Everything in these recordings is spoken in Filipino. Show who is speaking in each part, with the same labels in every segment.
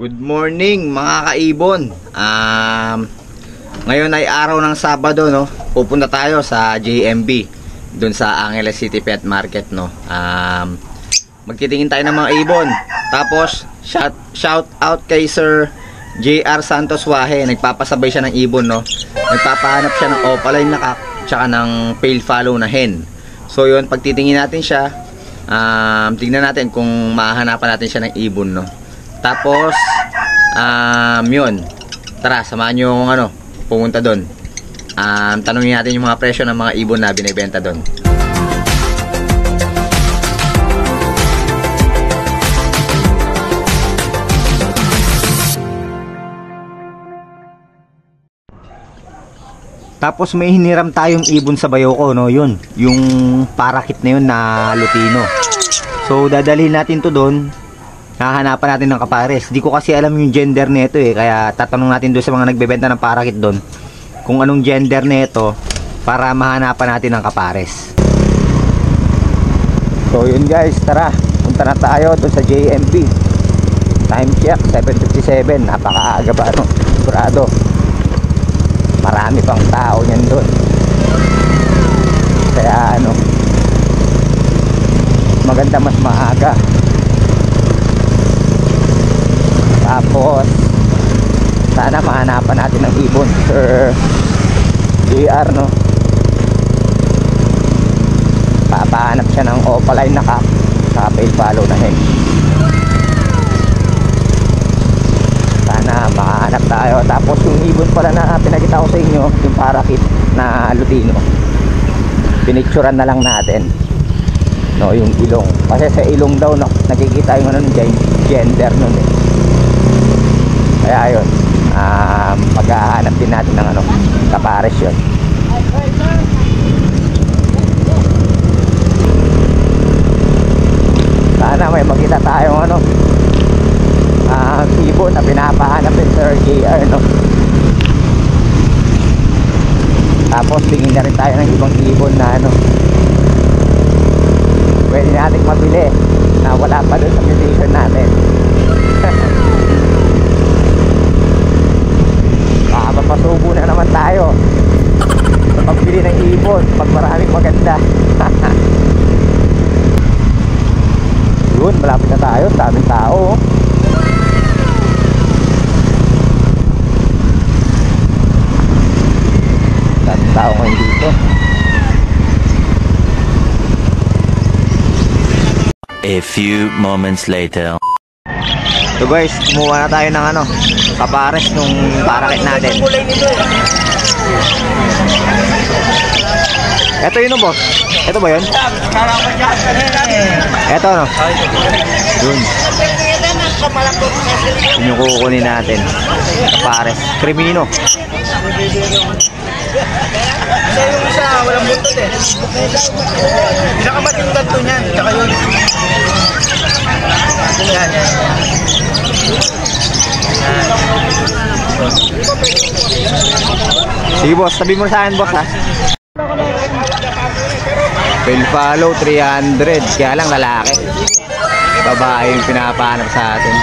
Speaker 1: Good morning mga kaibon. Ngayon ay araw ng Sabado, no. Pupunta tayo sa JMB doon sa Angeles City Pet Market, no. Magtitingin tayo ng mga ibon. Tapos shout out kay Sir JR Santos Wahe. Nagpapasabay siya ng ibon, no. Nagpapahanap siya ng opaline na cock tsaka ng pale fallow na hen. So yun, pagtitingin natin siya, tingnan natin kung mahahanapan natin siya ng ibon, no. Tapos yun, tara, samahan nyo yung pumunta doon. Tanungin natin yung mga presyo ng mga ibon na binibenta doon. Tapos may hiniram tayong ibon sa Bayoko, no, yun, yung parakit na yun na Lutino. So dadalhin natin to doon. Hahanapan natin ng kapares. Di ko kasi alam yung gender nito kaya tatanong natin doon sa mga nagbebenta ng parakit doon kung anong gender nito para mahanapan natin ng kapares. So yun guys, tara, punta na tayo doon sa JMB. Time check 7:57. Napakaaga pa, sigurado marami pang tao niyan doon, kaya maganda mas maaga. Tapos sana mahanapan natin ng ibon Sir JR, no. Papahanap siya ng opaline na cock sa pale fallow na hen. Sana makahanap tayo. Tapos yung ibon pala na pinakita ko sa inyo, yung parakit na Lutino, pinicturean na lang natin, no, yung ilong, kasi sa ilong daw nakikita yung gender nun Kaya yun, paghahanap din natin ng kapares yun. Sana may makita tayong ibon na pinapahanap ni Sir JR, no. Tapos tingin na rin tayo ng ibang ibon na pwede natin mabili na wala pa doon sa mutation natin. Mapasubo na naman tayo sa pagbili ng ibon pag maraming maganda. Yun, malapit na tayo, daming tao. Daming tao ngayon dito.
Speaker 2: A few moments later.
Speaker 1: So guys, kumuha na tayo ng kapares nung parakit natin. Ito yun, boss. Ito ba yun? Ito, no? Yun. Yun yung kukunin natin. Kapares. Crimino.
Speaker 3: Kasi yung isa, walang buntot pinakamatingkat to niyan, tsaka yun. Yan.
Speaker 1: Sige boss, sabi mo sa akin boss, ha. Pale fallow 300. Kaya lang lalaki, babae yung pinapahanap sa atin.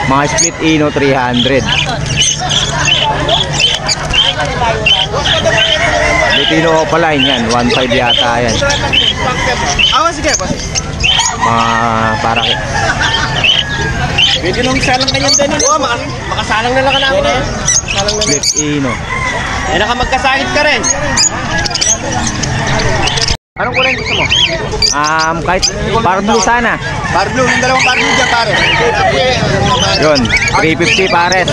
Speaker 1: Mga split ino 300. Lutino opaline yan, 1.5 yata yan.
Speaker 3: Sige, boss.
Speaker 1: Mga parakit.
Speaker 3: Pwede nung salang kanyang din. Oo, makasalang na lang ka namin.
Speaker 1: Split ino.
Speaker 3: Eh, nakamagkasakit ka rin. Anong kulay gusto mo?
Speaker 1: Kahit par blue sana.
Speaker 3: Par blue, yung dalawang par blue dyan, pare.
Speaker 1: Yun, 350 pares.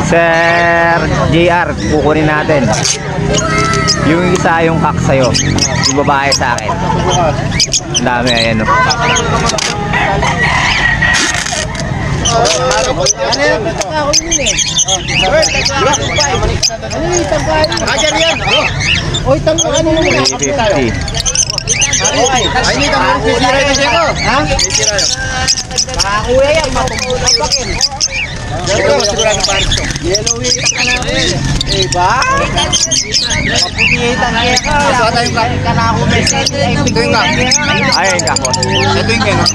Speaker 1: Sir JR, kukunin natin. Yung isa yung cock sa'yo, yung babae sa akin. Ang dami, ayan, no.
Speaker 3: Ano yung pagkakakon yun Ano yung tangkain? Kajar yan! Oy, tangkain mo yun.
Speaker 1: 350.
Speaker 3: Ay, hindi ka mo sisira yung seko. Ha? Sisira yun. Kuya yan, mapapakin. Ito, masigurado pa rin ito. Yellow wheat ka na rin. Eh ba? Maputihitan kaya ka. Wala tayong ka na ako. Ito yung ka.
Speaker 1: Ayun, kapon.
Speaker 3: Ito yung ka.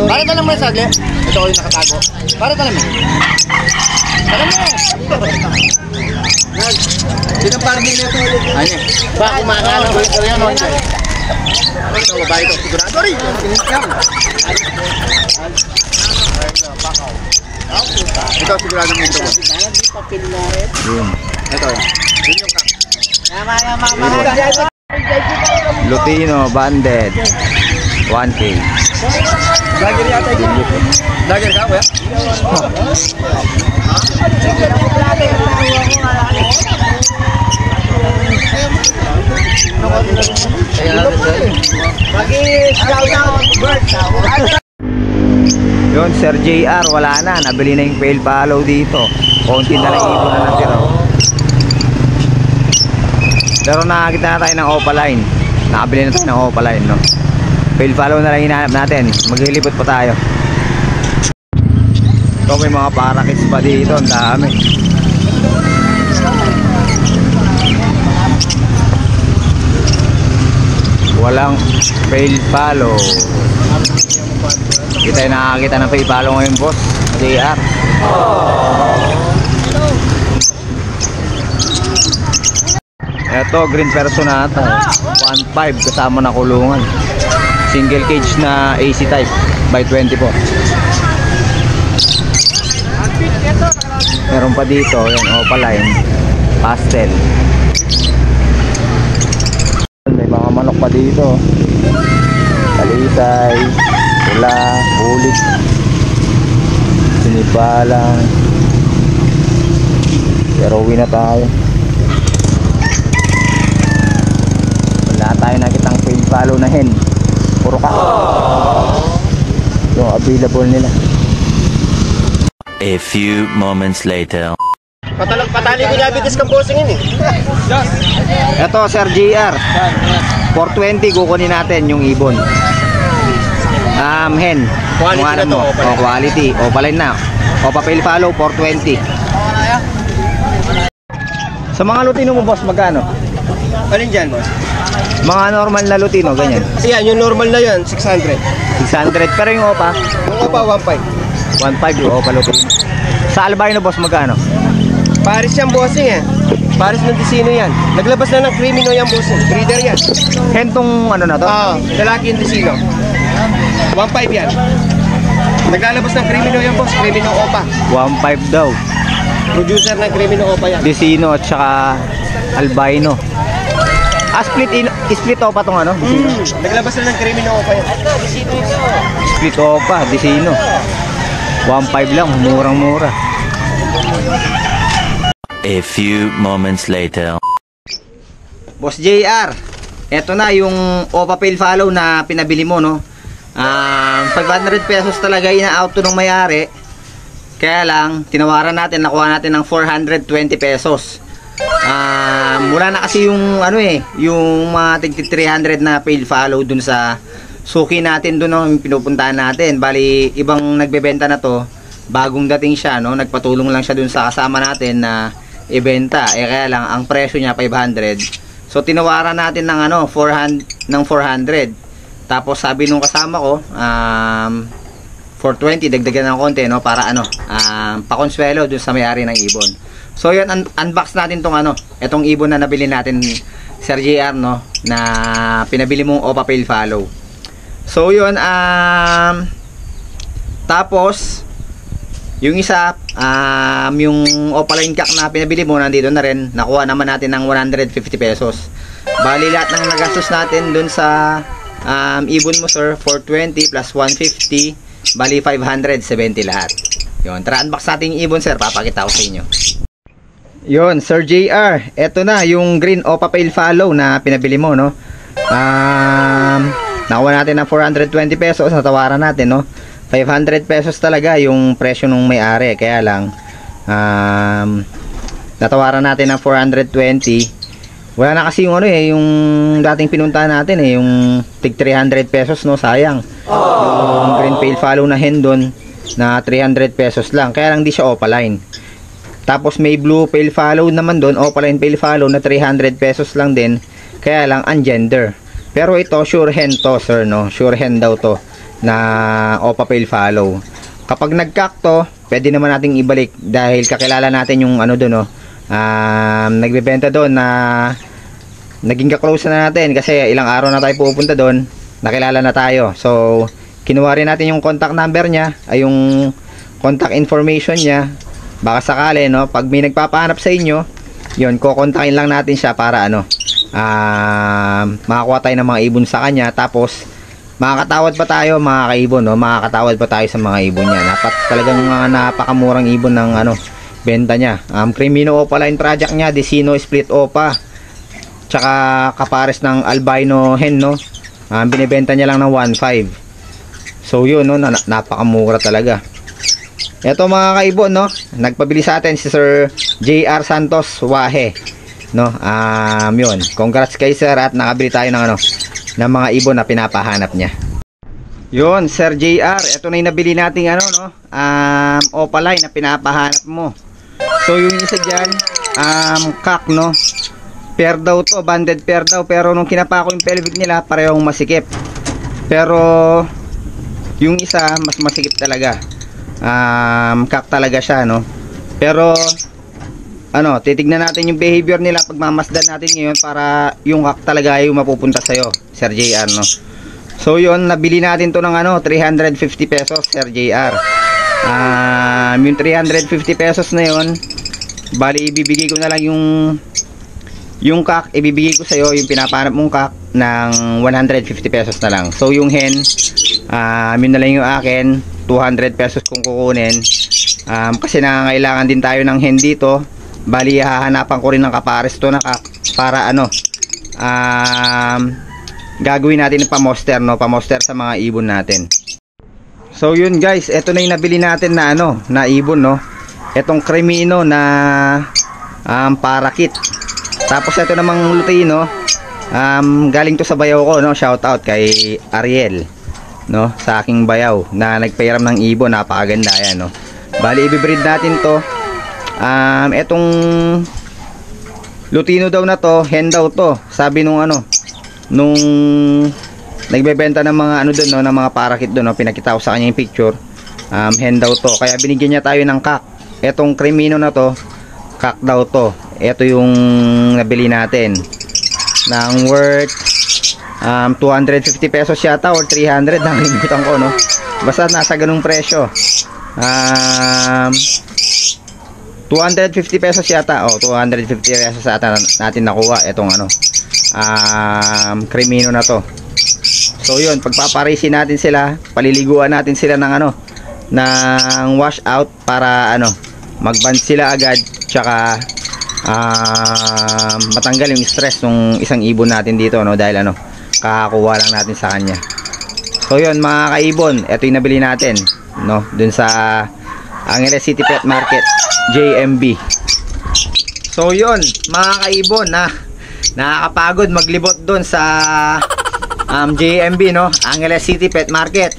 Speaker 3: Para talang mo yung sagli. Ito ko yung nakatago. Para talang mo. Talang mo. Pinaparmin niya ito ulit. Ano? Ba, kumakala ko ito yan. Ito, babae ito. Sigurado rin. Ito, sigurado mo ito.
Speaker 1: Yun.
Speaker 3: Ito. Yun yung kak.
Speaker 1: Lutino banded 1K.
Speaker 3: Dagger yata ito. Dagger ka, kuya?
Speaker 1: Yun, Sir JR, wala na. Nabili na yung fail follow dito. Konti na lang ibon na natira. Pero nakakita na tayo ng opaline. Nakabili na tayo ng opaline, no? Fail follow na lang hinahanap natin. Maglilipot pa tayo. Ito, may mga parakits pa dito. Ang dami. Walang fail follow. Hindi tayo nakakita ng fail follow ngayon, boss. JR. Ito, green personata. 1.5 kasama na kulungan. Single cage na AC type by 24. Meron pa dito, yung opaline, pastel. May mga manok pa dito. Talisay, pula, bulik, sinibalang. Pero uwi na tayo. Wala tayo nakitang fail follow na hen. Puro ka. Yung available nila.
Speaker 2: A few moments later.
Speaker 3: Patali ko diabetes kang bossing yun eh.
Speaker 1: Ito, Sir JR. 420 kukunin natin yung ibon. Hen.
Speaker 3: Quality
Speaker 1: Kung ano
Speaker 3: na to,
Speaker 1: mo.
Speaker 3: opaline.
Speaker 1: Oh, quality. Opaline na. O papel follow 420. Sa mga lutino mo, boss, magkano?
Speaker 3: Alin dyan, boss?
Speaker 1: Mga normal na lutino, ganyan.
Speaker 3: Yan, yung normal na yan, 600.
Speaker 1: 600. Pero yung opa,
Speaker 3: Yung pa, 1.5.
Speaker 1: 1.5 yung opa lutino. Sa albino, boss, magkano?
Speaker 3: Paris yan, bossing eh. Paris ng Desino yan. Naglabas na ng Crimino yan, bossing. Breeder yan.
Speaker 1: Hen tong ano na to?
Speaker 3: Lalaki yung Desino. 1.5 yan. Naglalabas ng Crimino yan, boss. Crimino Opa.
Speaker 1: 1.5 daw.
Speaker 3: Producer ng Crimino Opa yan.
Speaker 1: Desino at saka albino. Split opa tong ano? Desino.
Speaker 3: Naglabas na ng Crimino Opa yan.
Speaker 1: Split opa, Desino. 1.5 lang, murang-mura.
Speaker 2: A few moments later.
Speaker 1: Boss JR, eto na yung opa fail follow na pinabili mo, no? 500 pesos talaga ina-out to ng may-ari. Kaya lang, tinawaran natin, nakuha natin ng 420 pesos. Mula na kasi yung ano yung mga tig 300 na fail follow dun sa suki natin dun, no, yung pinupuntahan natin. Bali, ibang nagbebenta na to, bagong dating siya, no? Nagpatulong lang siya dun sa kasama natin na ibenta. Kaya lang ang presyo niya 500. So tinawaran natin ng 400 ng 400. Tapos sabi nung kasama ko, 420 dagdagan ng konti, no, para pakonsuelo dun sa may-ari ng ibon. So yun, unbox natin tong etong ibon na nabili natin, Sir JR, no, na pinabili mong opa fail follow. So yun, tapos yung isa, yung opaline cock na pinabili mo, nandito na rin. Nakuha naman natin ng 150 pesos. Bali lahat ng nagastos natin dun sa ibon mo, sir, 420 plus 150, bali 570 lahat. Yun, tara unbox natin yung ibon, sir, papakita ko sa inyo. Yun, Sir JR, eto na yung green opa fail follow na pinabili mo, no. Nakuha natin ng 420 pesos, natawaran natin, no. 500 pesos talaga yung presyo nung may-ari, kaya lang natawaran natin ng 420. Wala na kasi yung yung dating pinuntahan natin yung tig 300 pesos, no, sayang. Yung green fail follow na hen doon na 300 pesos lang, kaya lang di siya opaline. Tapos may blue fail follow naman doon, opaline fail follow na 300 pesos lang din, kaya lang ungender. Pero ito sure hen to, sir, no, sure hen daw to na OPA fail follow. Kapag nagkakto, pwede naman nating ibalik dahil kakilala natin yung ano doon, no. Nagbebenta doon na naging ka-close na natin kasi ilang araw na tayo pupunta doon, nakilala na tayo. So kinuha rin natin yung contact number niya, ay yung contact information niya. Baka sakali, no, pag may nagpapahanap sa inyo, yun, kukontakin lang natin siya para ano, makakuha tayo ng mga ibon sa kanya. Tapos makakatawad pa tayo mga kaibon, no? Makakatawad pa tayo sa mga ibon niya. Talagang mga napakamurang ibon ng ano, benta niya. Crimino Opa line project niya, Decino Split Opa. Tsaka kapares ng albino hen, no? Binibenta niya lang ng 1.5. So yun, no, napakamura talaga. Ito mga kaibon, no, nagpabili sa atin si Sir JR Santos Wahe, no. Yun, congrats kay sir at nakabili tayo ng ano, ng mga ibon na pinapahanap niya. Yun, Sir JR, ito na yung nabili nating ano, no, Opa line na pinapahanap mo. So yung isa dyan, cock, no, pair daw to, banded pair daw, pero nung kinapa ko yung pelvic nila, parehong masikip. Pero yung isa mas masikip talaga. Cock talaga siya, no. Pero ano, titignan natin yung behavior nila, pagmamasdan natin ngayon para yung cock talaga yung mapupunta sa'yo, Sir JR, no. So yun, nabili natin to ng ano, 350 pesos, Sir JR. Yung 350 pesos na yun, bali ibibigay ko na lang yung cock, ibibigay ko sa'yo yung pinapanap mong cock ng 150 pesos na lang. So yung hen, yun na lang yung akin, 200 pesos kung kukunin. Kasi nangangailangan din tayo ng hen dito. Bali hahanapan ko rin ng kapares to na cock para ano, gagawin natin ng pamoster, no, pamoster sa mga ibon natin. So yun guys, eto na yung nabili natin na ano, na ibon, no. Etong Crimino na parakit. Tapos ito namang Lutino, galing to sa bayaw ko, no. Shout out kay Ariel, no, sa aking bayaw na nagpairam ng ibon, napakaganda yan, no. Bali i-breed natin to. Etong Lutino daw na to, hen daw to, sabi nung ano, nung nagbebenta ng mga ano doon, no, ng mga parakit doon, no, pinakita ko sa kanya yung picture. Hen daw to, kaya binigyan niya tayo ng cock. Etong Crimino na to, cock daw to. Ito yung nabili natin ng worth 250 pesos yata or 300, nakalimutan ko, no. Basta nasa ganung presyo. 250 pesos yata, 250 pesos ata natin nakuha itong ano, Crimino na to. So yun, pagpaparisin natin sila, paliliguan natin sila ng ano, ng wash out para ano, magband sila agad, tsaka matanggal yung stress ng isang ibon natin dito, no, dahil ano, kakakuha lang natin sa kanya. So yun mga kaibon, ito yung nabili natin, no, dun sa Angeles City Pet Market JMB. So yun mga kaibon, na nakakapagod maglibot dun sa JMB, no, Angeles City Pet Market.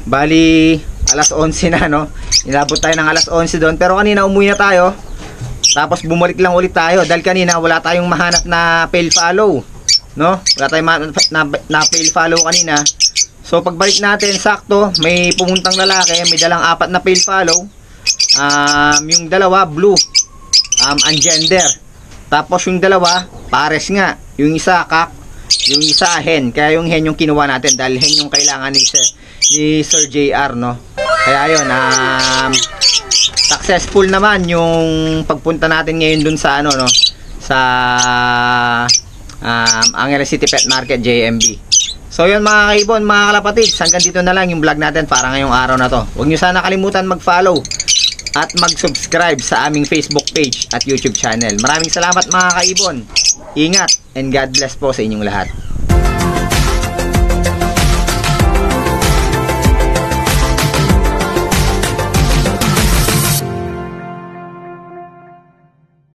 Speaker 1: Bali alas 11 na, no, inabot tayo ng alas 11 doon, pero kanina umuwi na tayo, tapos bumalik lang ulit tayo dahil kanina wala tayong mahanap na fail follow, no, wala tayong na fail follow kanina. So pagbalik natin, sakto may pumuntang lalaki, may dalang 4 na fail follow. Yung dalawa blue, ungender, tapos yung dalawa pares nga, yung isa cock, yung isa hen. Kaya yung hen yung kinuha natin dahil hen yung kailangan ni Sir JR, no. Kaya yun, successful naman yung pagpunta natin ngayon dun sa ano, no, sa Angeles City Pet Market JMB. So yun mga kaibon, mga kalapatid, hanggang dito na lang yung vlog natin para ngayong araw na to. Huwag nyo sana kalimutan mag-follow at mag-subscribe sa aming Facebook page at YouTube channel. Maraming salamat mga kaibon. Ingat and God bless po sa inyong lahat.